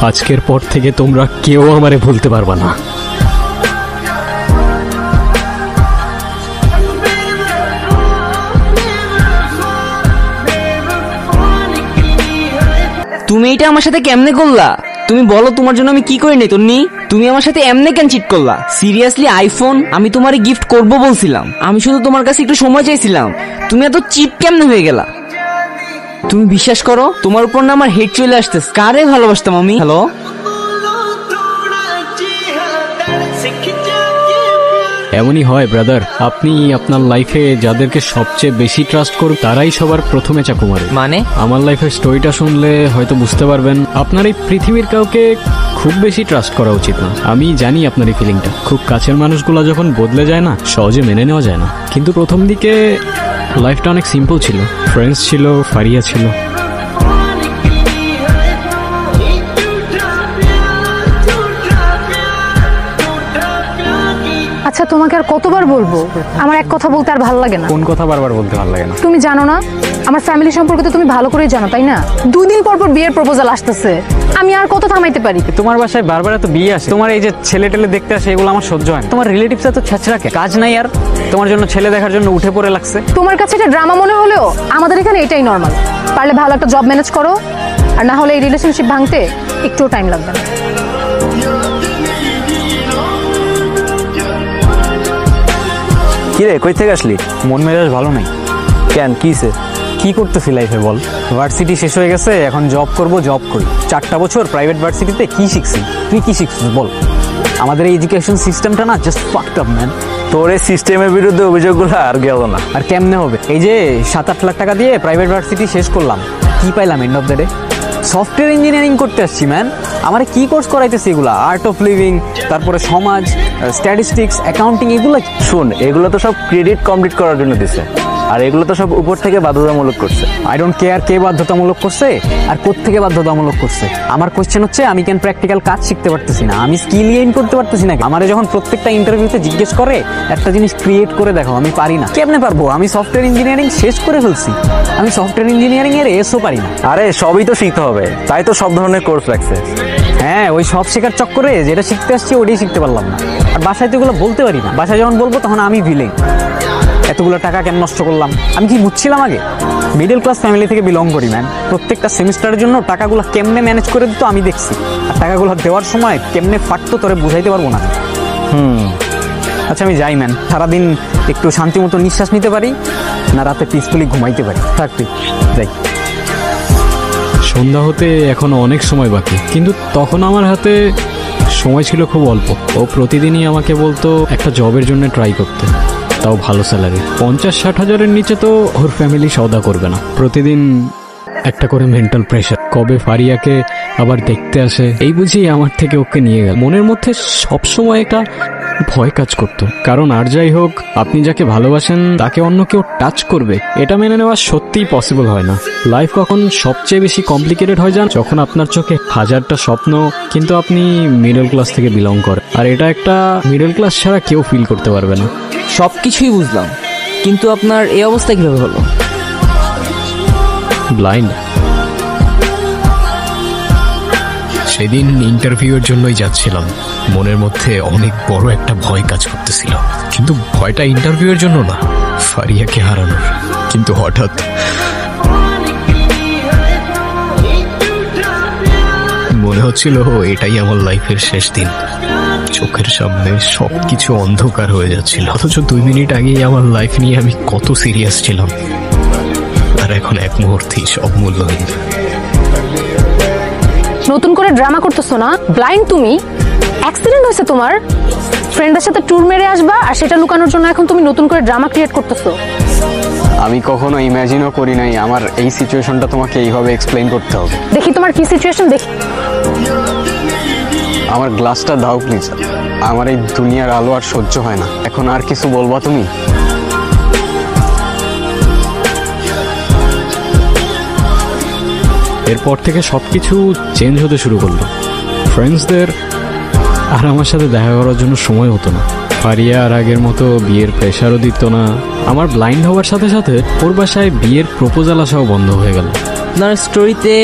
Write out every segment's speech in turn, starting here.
আজকের পর থেকে তোমরা কেউ আমারে ভুলতে পারবা না। তুমি এটা আমার সাথে কেমনে করলা? তুমি বলো তোমার জন্য আমি কি করি নাই তন্নি? তুমি আমার সাথে এমনে কেন চিট করলা? সিরিয়াসলি আইফোন আমি তোমারে গিফট করব বলছিলাম, আমি শুধু তোমার কাছে একটু সময় চাইছিলাম, তুমি এত চিপ কেমনে হয়ে গেলা? তুমি বিশ্বাস করো তোমার উপর না আমার হেড চলে আসতেছে। কারে ভালোবাসতাম আমি? হ্যালো, এমনই হয় ব্রাদার, আপনি আপনার লাইফে যাদেরকে সবচেয়ে বেশি ট্রাস্ট করুন তারাই সবার প্রথমে চাকু মারে। মানে আমার লাইফের স্টোরিটা শুনলে হয়তো বুঝতে পারবেন আপনার এই পৃথিবীর কাউকে খুব বেশি ট্রাস্ট করা উচিত না। আমি জানি আপনার এই ফিলিংটা, খুব কাছের মানুষগুলো যখন বদলে যায় না সহজে মেনে নেওয়া যায় না। কিন্তু প্রথম দিকে লাইফটা অনেক সিম্পল ছিল, ফ্রেন্ডস ছিল, ফারিয়া ছিল। আচ্ছা তোমাকে আর কতবার বলবো, আমার এক কথা বলতে আর ভালো লাগে না। কোন কথা বারবার বলতে ভালো লাগে না? তুমি জানো না আমার ফ্যামিলি সম্পর্কে তো তুমি ভালো করেই জানো, তাই না? 2 দিন পর পর বিয়ের প্রপোজাল আসতেছে, আমি আর কত থামাইতে পারি? তোমার বাসায় বারবার এত বিয়ে আসে, তোমার এই যে ছেলে টেলে দেখতে আসে এগুলো আমার সহ্য হয় না। তোমার রিলেটিভস এত ছ্যাচড়াকে কাজ নাই আর তোমার জন্য ছেলে দেখার জন্য উঠে পড়ে লাগছে। তোমার কাছে এটা ড্রামা মনে হলেও আমাদের এখানে এটাই নর্মাল। পারলে ভালো একটা জব ম্যানেজ করো, আর না হলে এই রিলেশনশিপ ভাঙতে একটুও টাইম লাগবে না। কি রে, কই থেকে আসলি? মন মেজাজ ভালো নেই। কেন, কিসে? কি করতেছি লাইফে বল? ভার্সিটি শেষ হয়ে গেছে, এখন জব করব, জব করি। 4টা বছর প্রাইভেট ভার্সিটিতে কি শিখছি? তুই কি শিখছিস বল? আমাদের এই এডুকেশন সিস্টেমটা না জাস্ট ফাকড আপ ম্যান। তোর এই সিস্টেমের বিরুদ্ধে অভিযোগগুলো আর গেল না। আর কেমনে হবে? এই যে 7-8 লাখ টাকা দিয়ে প্রাইভেট ভার্সিটি শেষ করলাম, কি পাইলাম end of the day? Software engineering করতে আসছি ম্যান। আমার কি কোর্স করাইতেছে এগুলা? আর্ট অফ লিভিং, তারপরে সমাজ, স্ট্যাটিস্টিক্স, অ্যাকাউন্টিং, এগুলো শুন, এগুলো তো সব ক্রেডিট কমপ্লিট করার জন্য দিছে, আর এগুলো তো সব উপর থেকে বাধ্যতামূলক করছে। আই ডোন্ট কেয়ার কে বাধ্যতামূলক করছে আর কোত্থেকে বাধ্যতামূলক করছে। আমার কোশ্চেন হচ্ছে আমি কেন প্র্যাকটিক্যাল কাজ শিখতে পারতেছি না? আমি স্কিল গেইন করতে পারতেছি না? আমারে যখন প্রত্যেকটা ইন্টারভিউতে জিজ্ঞেস করে একটা জিনিস ক্রিয়েট করে দেখো, আমি পারি না। কেমনে পারবো? আমি সফটওয়্যার ইঞ্জিনিয়ারিং শেষ করে ফেলছি, আমি সফটওয়্যার ইঞ্জিনিয়ারিং এর এসও পারি না। আরে সবই তো শিখতে হবে, তাই তো সব ধরনের কোর্স রাখছে। হ্যাঁ, ওই সব শেখার চক্করে যেটা শিখতে আসছি ওটাই শিখতে পারলাম না। আর বাসায় তো এগুলো বলতে পারি না। বাসায় যখন বলবো তখন আমি ভিলেন। এতগুলো টাকা কেন নষ্ট করলাম? আমি কি বুঝছিলাম আগে? মিডল ক্লাস ফ্যামিলি থেকে বিলং করি ম্যান। প্রত্যেকটা সেমিস্টারের জন্য টাকাগুলো কেমনে ম্যানেজ করে দিত আমি দেখছি, আর টাকাগুলো দেওয়ার সময় কেমনে ফাটতো তোরে বুঝাইতে পারবো না। আচ্ছা আমি যাই ম্যান, সারাদিন একটু শান্তি মতো নিঃশ্বাস নিতে পারি না, রাতে পিসফুলি ঘুমাইতে পারি। থাক তুই, যাই। সন্ধ্যা হতে এখনো অনেক সময় বাকি, কিন্তু তখন আমার হাতে সময় ছিল খুব অল্প। ও প্রতিদিনই আমাকে বলতো একটা জবের জন্য ট্রাই করতে, তাও ভালো স্যালারি। 50-60 হাজারের নিচে তো ওর ফ্যামিলি সওদা করবে না। প্রতিদিন একটা করে মেন্টাল প্রেশার, কবে ফারিয়াকে আবার দেখতে আসে এই বুঝি আমার থেকে ওকে নিয়ে গেল। মনের মধ্যে সবসময় একটা ভয় কাজ করতো, কারণ আর যাই হোক আপনি যাকে ভালোবাসেন তাকে অন্য কেউ টাচ করবে এটা মেনে নেওয়া সত্যিই পসিবল হয় না। লাইফ কখন সবচেয়ে বেশি কমপ্লিকেটেড হয়ে যান? যখন আপনার চোখে হাজারটা স্বপ্ন কিন্তু আপনি মিডল ক্লাস থেকে বিলং করেন, আর এটা একটা মিডল ক্লাস ছাড়া কেউ ফিল করতে পারবে না। সবকিছুই বুঝলাম, কিন্তু আপনার এই অবস্থা কিভাবে হলো? ব্লাইন্ড। সেদিন ইন্টারভিউয়ের জন্যই যাচ্ছিলাম, মনের মধ্যে অনেক বড় একটা ভয় কাজ করতেছিল, কিন্তু ভয়টা ইন্টারভিউয়ের জন্য না, ফারিয়াকে হারানোর। কিন্তু হঠাৎ মনে হচ্ছিল এটাই আমার লাইফের শেষ দিন। চোখের সামনে সবকিছু অন্ধকার হয়ে যাচ্ছিল, অথচ 2 মিনিট আগেই আমার লাইফ নিয়ে আমি কত সিরিয়াস ছিলাম, আর এখন এক মুহূর্তেই সব মূল্যহীন। নতুন করে ড্রামা করতেছো না? ব্লাইন্ড তুমি? অ্যাক্সিডেন্ট হয়েছে তোমার, ফ্রেন্ডের সাথে ট্যুর মেরে আসবা, আর সেটা লুকানোর জন্য এখন তুমি নতুন করে ড্রামা ক্রিয়েট করতেছো। আমি কখনো ইমাজিনও করি নাই আমার এই সিচুয়েশনটা তোমাকে এইভাবে এক্সপ্লেইন করতে হবে। দেখি তোমার কি সিচুয়েশন, দেখি। আমার গ্লাসটা দাও প্লিজ, আমার এই দুনিয়ার আলো আর সহ্য হয় না। এখন আর কিছু বলবা তুমি? এরপর থেকে সবকিছু চেঞ্জ হতে শুরু করলো। ফ্রেন্ডসদের আর আমার সাথে দেখা করার জন্য সময় হতো না। ফারিয়া আর আগের মতো বিয়ের প্রেশারও দিত না। আমার ব্লাইন্ড হওয়ার সাথে সাথে ওর বাসায় বিয়ের প্রপোজাল আসাও বন্ধ হয়ে গেল। আপনার স্টোরিতে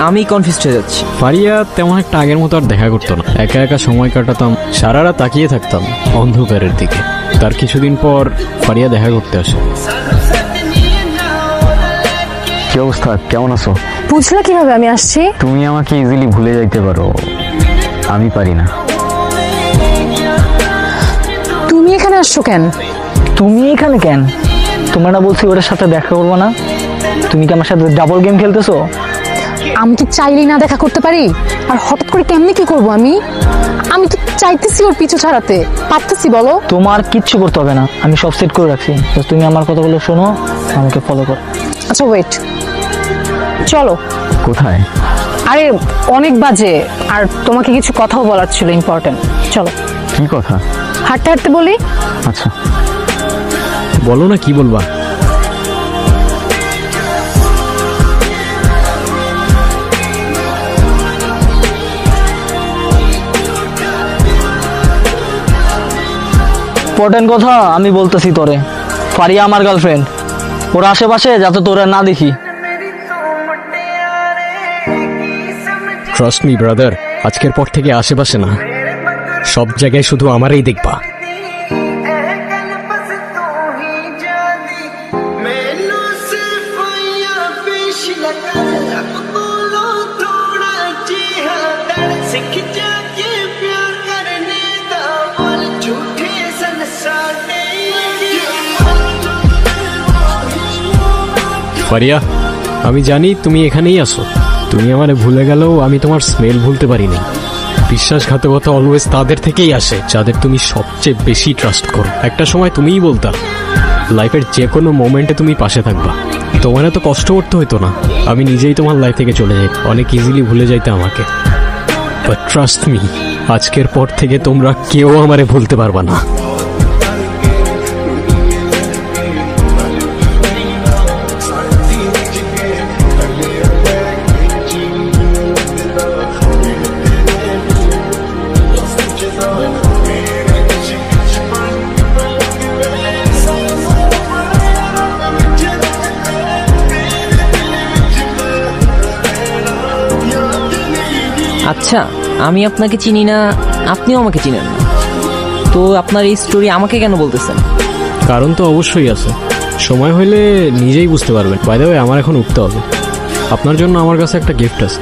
আমি কনফিউজ হয়ে যাচ্ছি। ফারিয়া তেমন একটা আগের মতো আর দেখা করতো না, একা একা সময় কাটাতাম, সারা রাত তাকিয়ে থাকতাম অন্ধকারের দিকে। তার কিছুদিন পর ফারিয়া দেখা করতে আসে। কি অবস্থা, কেমন আছো? বুঝলা কিভাবে আমি আসছি? তুমি আমাকে ইজিলি ভুলে যাইতে পারো, আমি পারি না। তুমি এখানে আসছো কেন? তুমি এখানে কেন? তোমরা না বলছি ওটার সাথে দেখা করবো না? তুমি কি আমার সাথে ডাবল গেম খেলতেছো? আমি কি চাইলেই না দেখা করতে পারি? আর হঠাৎ করে কেমনে কি করব আমি? আমি তো চাইতেছি ওর পিছু ছাড়াতে, পারতেছি বলো? তোমার কিচ্ছু করতে হবে না, আমি সব সেট করে রাখছি। তো তুমি আমার কথাগুলো শোনো, আমাকে ফলো করো। আচ্ছা ওয়েট, চলো। কোথায়? আরে অনেক বাজে, আর তোমাকে কিছু কথাও বলার ছিল ইম্পর্টেন্ট। চলো। কি কথা? হাঁটতে হাঁটতে বলি। আচ্ছা বলো না, কি বলবা? ইম্পর্টেন্ট কথা আমি বলতেছি তোরে। ফারিয়া আমার গার্লফ্রেন্ড, ওর আশেপাশে যাতে তোরা না দেখি। ট্রাস্ট মি ব্রাদার, আজকের পর থেকে আশেপাশে না, সব জায়গায় শুধু আমারই দেখবা। ফারিয়া, আমি জানি তুমি এখানেই আসো। তুমি আমারে ভুলে গেলেও আমি তোমার স্মেল ভুলতে পারিনি। বিশ্বাসঘাতকতা অলওয়েজ তাদের থেকেই আসে যাদের তুমি সবচেয়ে বেশি ট্রাস্ট করো। একটা সময় তুমিই বলতা লাইফের যে কোনো মোমেন্টে তুমি পাশে থাকবা, তোমার এত কষ্ট করতে হইতো না। আমি নিজেই তোমার লাইফ থেকে চলে যাই, অনেক ইজিলি ভুলে যাইতে আমাকে। বাট ট্রাস্ট মি, আজকের পর থেকে তোমরা কেউ আমারে ভুলতে পারবা না। আচ্ছা, আমি আপনাকে চিনি না, আপনিও আমাকে চিনেন না, তো আপনার এই স্টোরি আমাকে কেন বলতেছেন? কারণ তো অবশ্যই আছে, সময় হলে নিজেই বুঝতে পারবেন। বাই দ্য ওয়ে, আমার এখন উঠতে হবে। আপনার জন্য আমার কাছে একটা গিফট আছে।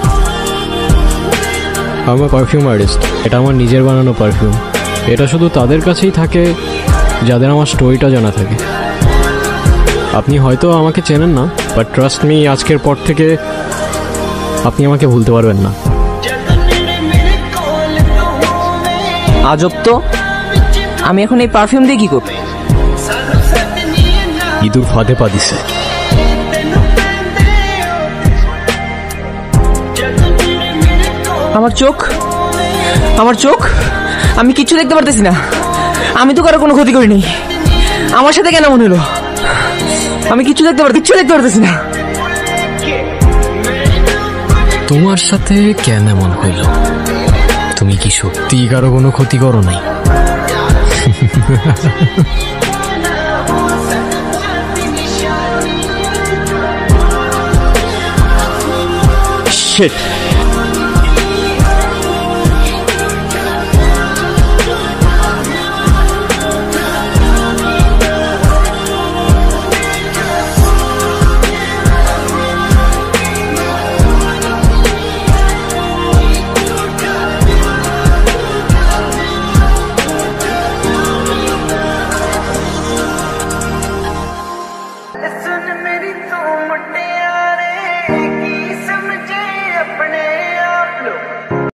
আমার পারফিউম আর্টিস্ট, এটা আমার নিজের বানানো পারফিউম। এটা শুধু তাদের কাছেই থাকে যাদের আমার স্টোরিটা জানা থাকে। আপনি হয়তো আমাকে চেনেন না, বাট ট্রাস্ট মি, আজকের পর থেকে আপনি আমাকে ভুলতে পারবেন না। আজব তো, আমি এখন এই পারফিউম দিয়ে কি করব? ইঁদুর ফাঁদে পা দিছে। আমার চোখ, আমার চোখ, আমি কিচ্ছু দেখতে পারতেছি না। আমি তো কারো কোনো ক্ষতি করিনি, আমার সাথে কেন মনে হলো? আমি কিচ্ছু দেখতে পারতেছি না। তোমার সাথে কেন এমন হইল? তুমি কি সত্যি কারো কোনো ক্ষতি করো নাই? শিট।